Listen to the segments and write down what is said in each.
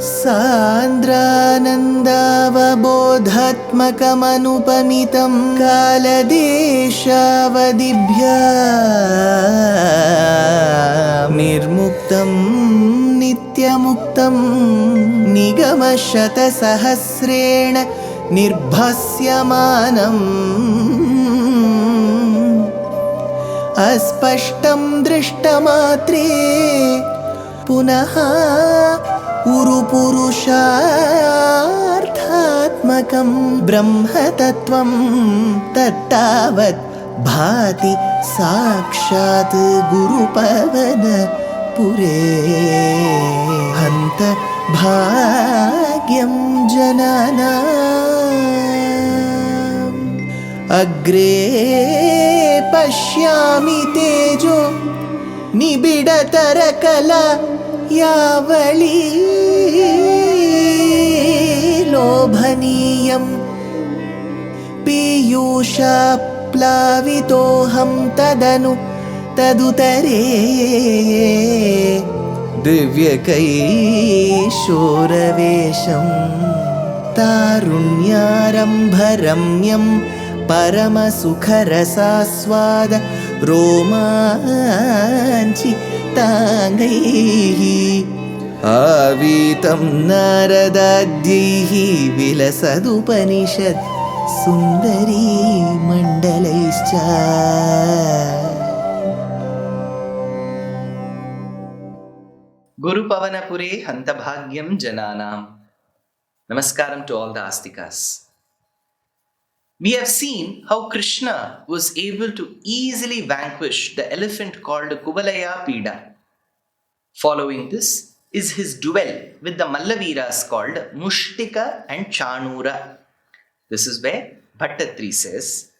सान्द्रानन्दावबोधात्मकमनुपमितं कालदेशावदिभ्या निर्मुक्तं नित्यमुक्तं निगमशतसहस्रेण निर्भास्यमानम् अस्पष्टं दृष्टमात्रे पुनः उरुपुरुषार्थात्मकं ब्रह्मतत्त्वं तत्तावत् भाति साक्षात् गुरुपवनपुरे हन्त भाग्यं जनानाम् अग्रे पश्यामि तेजो निबिडतरकला यावली लोभनीयं पीयूषाप्लावितोऽहं तदुतरे दिव्यकैशोरवेशं तारुण्यारम्भरम्यं परमसुखरसास्वाद रोमाञ्चिताङ्गैः आवीतं नारदाद्यैः विलसदुपनिषत् सुन्दरी मण्डलैश्च Gurupavanapure Hantabhagyam Jananam. Namaskaram to all the Astikas. We have seen how Krishna was able to easily vanquish the elephant called Kubalaya Pida. Following this is his duel with the Mallaveeras called Mushtika and Chanura. This is where Bhattatri says,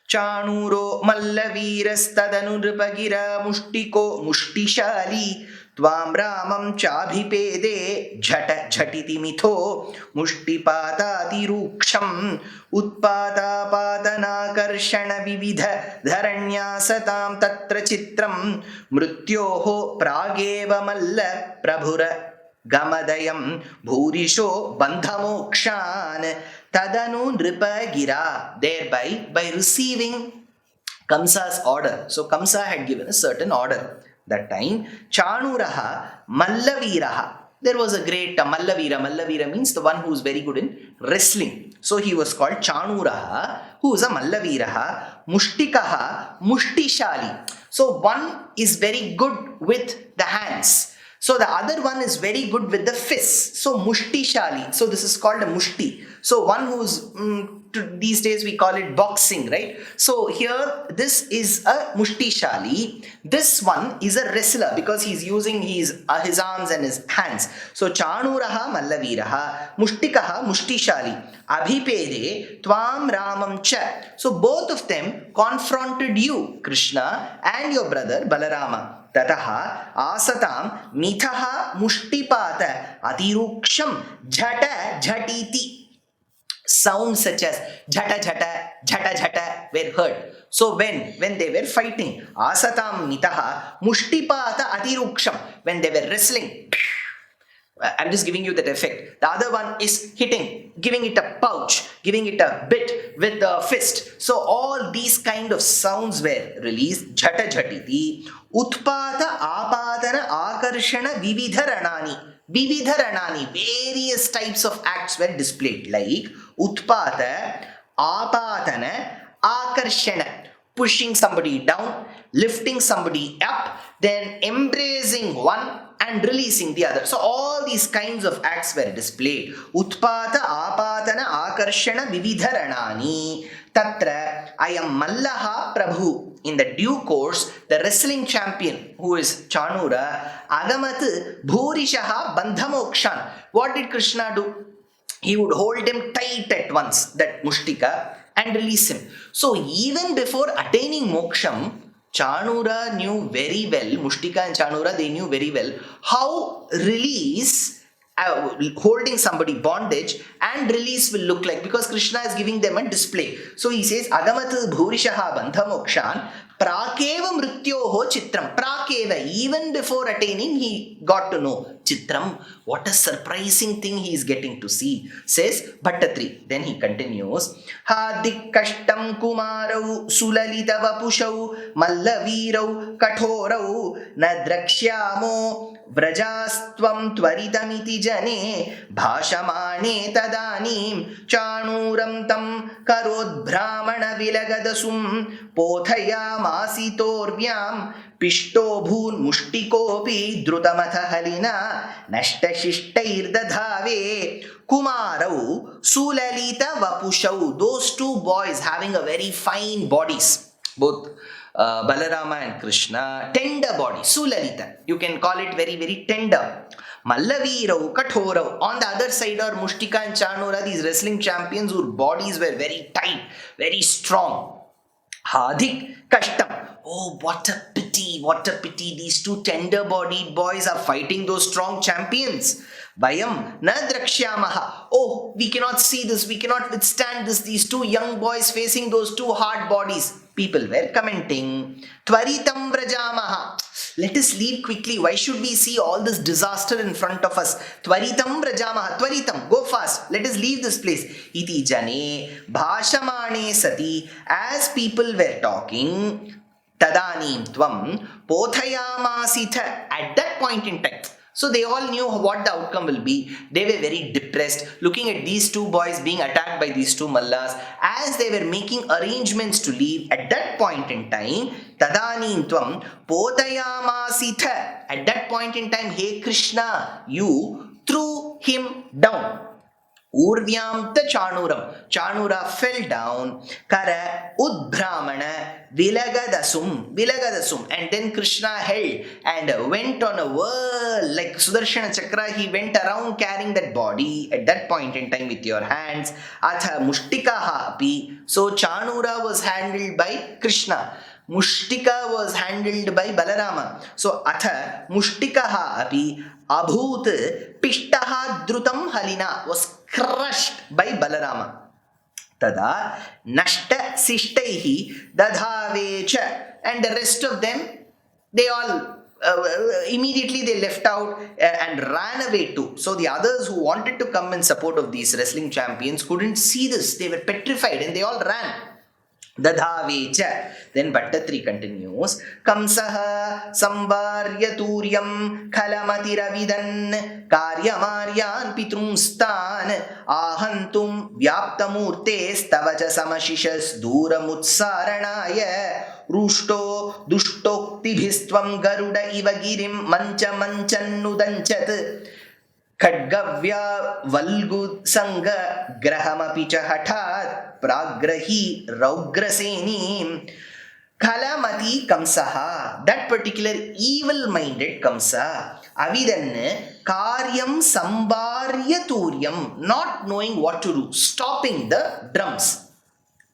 Chanuro Mallaveeras tadanurpagira Mushtiko Mushtishali Tvam Ramam Chabhipede Jhata Jhatiti Mitho Mushtipatati Ruksham Utpata Patana Karshana Vividha Dharanyasatam Tatra Chitram Mrutyoho Prageva Malla Prabhura Gamadayam Bhurisho Bandhamokshan Tadanu Nripagira. Thereby, by receiving Kamsa's order. So Kamsa had given a certain order. That time, Chanuraha, Mallaviraha. There was a great Mallavira. Mallavira means the one who is very good in wrestling. So he was called Chanuraha, who is a Mallaviraha. Mushtikaha, Mushtishali. So one is very good with the hands. So the other one is very good with the fists. So Mushtishali. So this is called a Mushti. So one who's, these days we call it boxing, right? So here this is a Mushtishali. This one is a wrestler because he's using his arms and his hands. So Chanuraha Mallaviraha, Mushtikaha Mushtishali, Abhipede Tvam Ramam Cha. So both of them confronted you, Krishna, and your brother Balarama. Tataha asatam mithaha mushtipata atiruksham jhata jhatiti. Sounds such as jhata jhata, jhata jhata were heard. So when they were fighting, asatam mitaha mushtipata atiruksham, when they were wrestling, I'm just giving you that effect. The other one is hitting, giving it a pouch, giving it a bit with the fist. So all these kind of sounds were released. Jhata jhatiti, utpata apadana akarshana vividharanani. Vividharanani, various types of acts were displayed, like utpata, apadana, akarshana, pushing somebody down, lifting somebody up, then embracing one and releasing the other. So all these kinds of acts were displayed. Utpata, apatana, akarshana, vividharanani. Tatra, I am Mallaha Prabhu. In the due course, the wrestling champion, who is Chanura, Agamat Bhurishaha Bandhamokshan. What did Krishna do? He would hold him tight at once, that Mushtika, and release him. So even before attaining moksham, Chanura knew very well, Mushtika and Chanura, they knew very well how release, holding somebody bondage and release will look like, because Krishna is giving them a display. So he says, Agamat Bhurishaha Bandhamokshan Prakeva Mrityoho Chitram. Prakeva, even before attaining, he got to know Chitram, what a surprising thing he is getting to see, says Bhattatri. Then he continues, Hadik Kashtam Kumarau Sulalita Vapushau Mallavirau Kathorau Nadrakshamo Vrajastvam Tvaritamiti Jane Bhashamane Tadanim Chanuram Tam Karod Brahmana Vilagadasum Pothaya Masitorvyam Pishto Bhun Mushtikopi Drutamatha Halina Nashtashishtair Kumarau, Sulalita Vapushau, those two boys having a very fine bodies, both Balarama and Krishna, tender body, Sulalita, you can call it very, very tender. Mallavirau, Kathorau, on the other side are Mushtika and Chanura, these wrestling champions whose bodies were very tight, very strong. Hadik Kashtam. Oh, what a pity, these two tender-bodied boys are fighting those strong champions. Vayam na drakshyamaha. Oh, we cannot see this, we cannot withstand this, these two young boys facing those two hard bodies. People were commenting, Tvaritam vrajamaha. Let us leave quickly. Why should we see all this disaster in front of us? Tvaritam vrajamaha. Tvaritam. Go fast. Let us leave this place. Iti jane bhashamane sati. As people were talking, Tadanim tvam pothayamasitha. At that point in time. So they all knew what the outcome will be. They were very depressed looking at these two boys being attacked by these two mallas. As they were making arrangements to leave, at that point in time, Tadanim tvam pothayamasitha. At that point in time, hey Krishna, you threw him down. Urvyam ta Chanuram. Chanura fell down. Kara Udbrahmana Vilagadasum. And then Krishna held and went on a whirl like Sudarshana Chakra. He went around carrying that body at that point in time with your hands. Atha Mushtikaha api. So Chanura was handled by Krishna. Mushtika was handled by Balarama. So Atha Mushtikaha api Abhut Pishtaha Drutam Halina was crushed by Balarama. Tada Nashta Sishtaihi Dadhavecha. And the rest of them, they all immediately they left out and ran away too. So the others who wanted to come in support of these wrestling champions couldn't see this. They were petrified and they all ran. Dadhavecha. Then Bhattatri continues, Kamsaha Samvarya Turyam Kalamatiravidan Karyamaryan Pitrumstan Ahantum Vyaptamurte Stavaja Samashishas Duramutsaranaya Rushto Dushtokti Garuda Ivagirim Mancha Manchanudanchat Khadgavya Valgu Sanga Grahamapi Hatat Pragrahi Raugraseni Kalamati Kamsaha. That particular evil-minded Kamsa Avidan Karyam Sambarya Turyam, not knowing what to do, stopping the drums.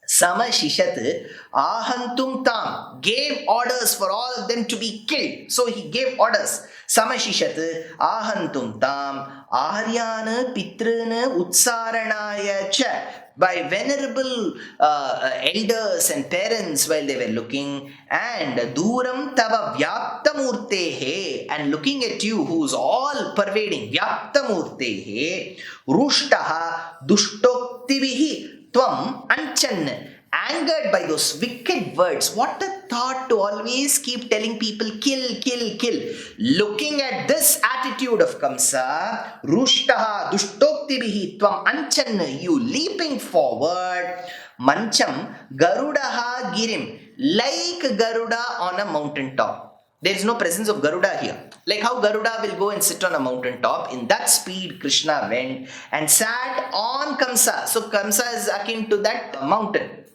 Samashishat Ahantum Tam, gave orders for all of them to be killed. So he gave orders. Samashishat Ahantum Tam Aryana Pitrana Utsaranaya Cha, by venerable elders and parents while they were looking, and Duram Tava Vyaptamurtehe, and looking at you who's all pervading, Vyaptamurtehe, Rushtaha Dushtoktivihi Tvam Anchan, angered by those wicked words. What a thought to always keep telling people, kill, kill, kill. Looking at this attitude of Kamsa, Rushtaha Dushtoktibihi Tvam Anchan, you leaping forward, Mancham Garudaha Girim, like Garuda on a mountain top. There is no presence of Garuda here. Like how Garuda will go and sit on a mountain top, in that speed Krishna went and sat on Kamsa. So Kamsa is akin to that mountain.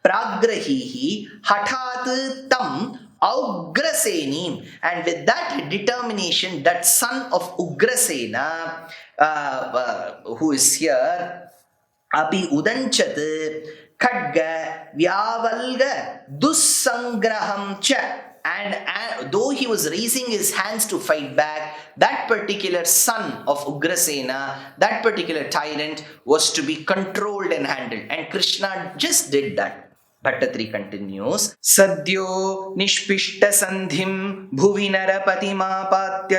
Pragrahihi Hathat Tam Ugrasenim, and with that determination, that son of Ugrasena, who is here, Api Udanchat Khadga Vyavalga Dussangraham Cha. And though he was raising his hands to fight back, that particular son of Ugrasena, that particular tyrant, was to be controlled and handled. And Krishna just did that. Bhattatri continues, Sadyo nishpishta sandhim bhuvi narapati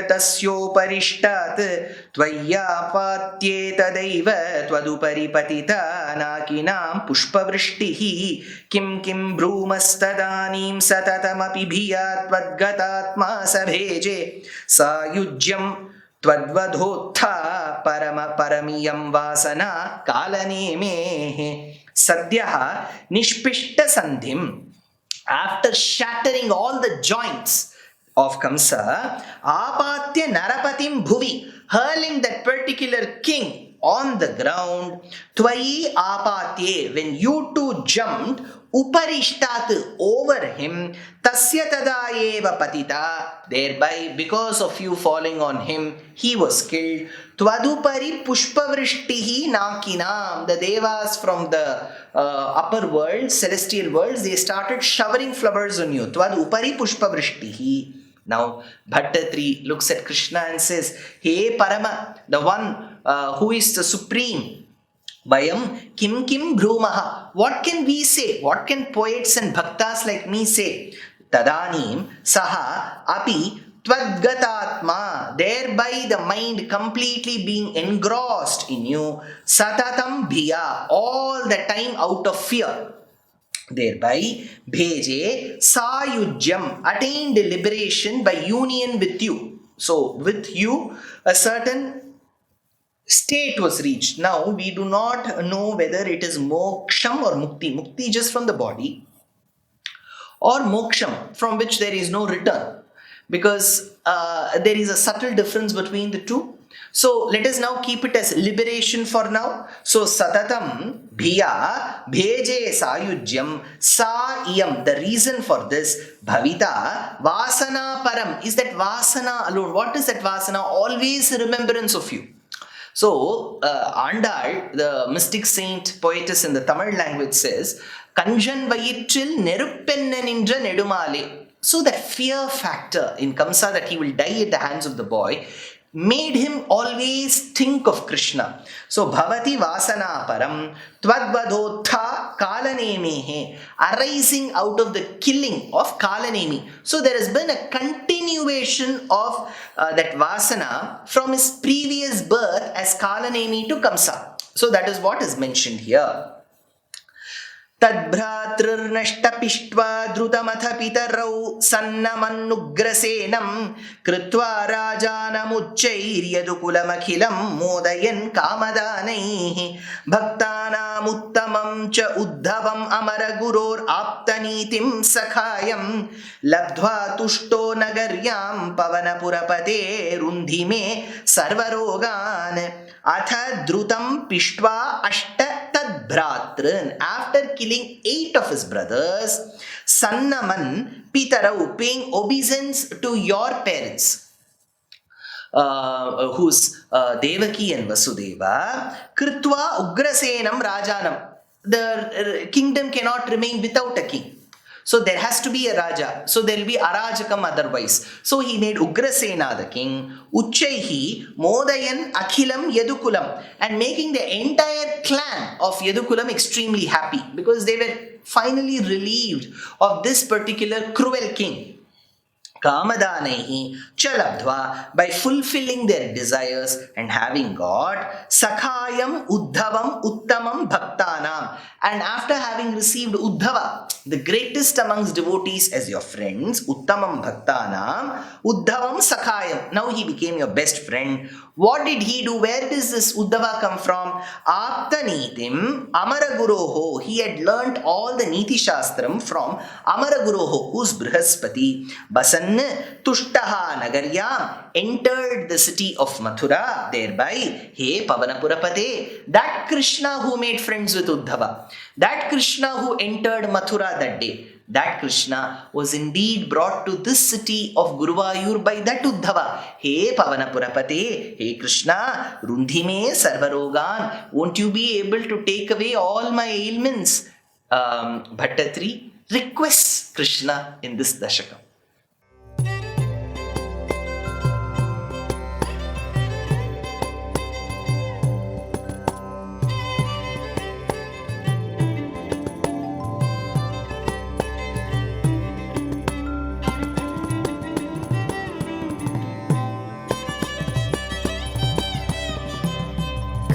tasyo parishtat tvayapatye tadaiva twadupari patita nakinam pushpavrishtihi kim kim brumastadanim satatamapi bhiyat tvadgatatma sabheje sayujyam Tvadvadhotha parama paramiyam vasana kalanemehe Sadhyaha nishpishta sandhim. After shattering all the joints of Kamsa, apatya narapatim bhuvi, hurling that particular king on the ground, twayi apatye, when you two jumped, uparishtat, over him, tasya tada eva patita, thereby because of you falling on him, he was killed. Twadupari pushpavrishtihi nakinam, the devas from the upper world, celestial worlds, they started showering flowers on you. Twadupari pushpavrishtihi. Now, Bhattatri looks at Krishna and says, Hey Parama, the one who is the supreme, Vayam kim kim bhrumaha. What can we say? What can poets and bhaktas like me say? Tadanim saha api tvadgatatma. Thereby the mind completely being engrossed in you. Satatam bhiya. All the time out of fear. Thereby, bheje sayujyam, attained liberation by union with you. So, with you, a certain state was reached. Now, we do not know whether it is moksham or mukti. Mukti just from the body, or moksham from which there is no return. Because there is a subtle difference between the two. So let us now keep it as liberation for now. So satatam bhiya bheje sayujyam sa iyam. The reason for this bhavita vasana param is that vasana alone. What is that vasana? Always remembrance of you. So Andal, the mystic saint poetess in the Tamil language says, Kanjan vayittril neruppenna ninra nedumale. So that fear factor in Kamsa that he will die at the hands of the boy made him always think of Krishna. So bhavati vasana param tvadvadotha kalanemehe, arising out of the killing of Kalanemi. So there has been a continuation of that vasana from his previous birth as Kalanemi to Kamsa. So that is what is mentioned here. तद्भ्रातृर्नष्टपिष्ट्वा द्रुतमथ पितरौ सन्नमन्नुग्रसेनं कृत्वा राजानमुच्चैर्यदुकुलमखिलं मोदयन् कामदानैः भक्तानामुत्तमं च उद्धवम् अमरगुरोराप्तनीतिं सखायं लब्ध्वा तुष्टो नगर्यां पवनपुरपते रुन्धि मे सर्वरोगान् अथ द्रुतं पिष्ट्वा अष्ट तद्भ्रातृन्. After killing 8 of his brothers, Sannaman Pitarau, paying obeisance to your parents, who's Devaki and Vasudeva, Kritva Ugrasenam Rajanam. The kingdom cannot remain without a king. So there has to be a Raja. So there will be Arajakam otherwise. So he made Ugrasena the king, Uchchaihi, Modayan, Akhilam, Yadukulam, and making the entire clan of Yadukulam extremely happy because they were finally relieved of this particular cruel king. Kamadanaihi chalabdva, by fulfilling their desires and having got Sakhayam Uddhavam Uttamam Bhaktanam, and after having received Uddhava, the greatest amongst devotees as your friends, Uttamam Bhaktanam, Uddhavam Sakhayam, now he became your best friend. What did he do? Where does this Uddhava come from? Aptanitim Amaraguroho, he had learnt all the Niti Shastram from Amaraguroho, who's Brihaspati. Basan Tushtaha Nagaryam, entered the city of Mathura, thereby, hey Pavanapurapate, that Krishna who made friends with Uddhava, that Krishna who entered Mathura that day, that Krishna was indeed brought to this city of Guruvayur by that Uddhava. Hey Pavanapurapate, hey Krishna, Rundhime Sarvarogan, won't you be able to take away all my ailments? Bhattatri requests Krishna in this Dashakam.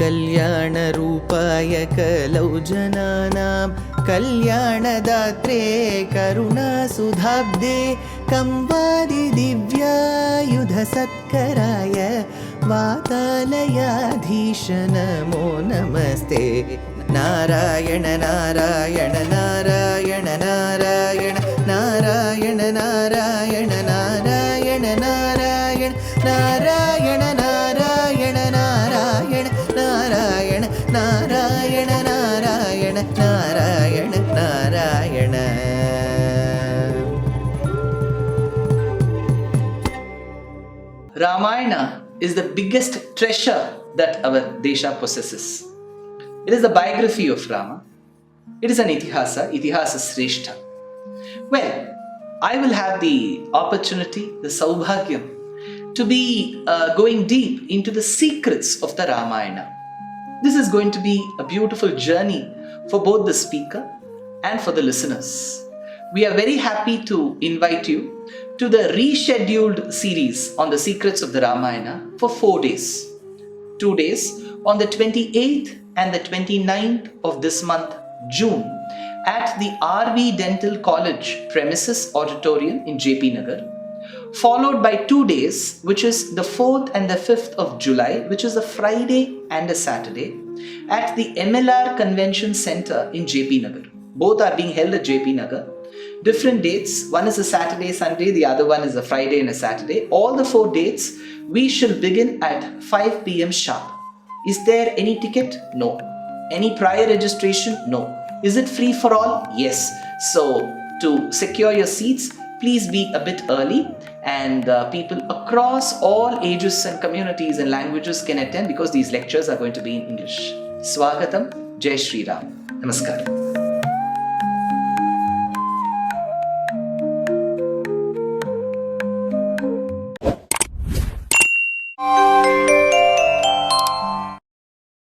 कल्याणरूपाय कलौ जनानां कल्याणदात्रे करुणासुधाब्दे कंवादिदिव्यायुधसत्कराय वातालयाधीश नमो नमस्ते। Narayan Narayan Narayan Narayan Narayan Narayan Narayan Narayan Narayan Narayan Narayan Narayan Narayan Narayan Narayan Narayan. Ramayana is the biggest treasure that our Desha possesses. It is the biography of Rama. It is an itihasa shrestha. Well, I will have the opportunity, the saubhagyam, to be going deep into the secrets of the Ramayana. This is going to be a beautiful journey for both the speaker and for the listeners. We are very happy to invite you to the rescheduled series on the secrets of the Ramayana for 4 days. 2 days on the 28th and the 29th of this month, June, at the RV Dental College premises auditorium in JP Nagar, followed by 2 days, which is the 4th and the 5th of July, which is a Friday and a Saturday, at the MLR Convention Center in JP Nagar. Both are being held at JP Nagar. Different dates. One is a Saturday, Sunday. The other one is a Friday and a Saturday. All the 4 dates, we shall begin at 5 p.m. sharp. Is there any ticket? No. Any prior registration? No. Is it free for all? Yes. So, to secure your seats, please be a bit early, and people across all ages and communities and languages can attend because these lectures are going to be in English. Swagatam. Jai Shri Ram. Namaskaram.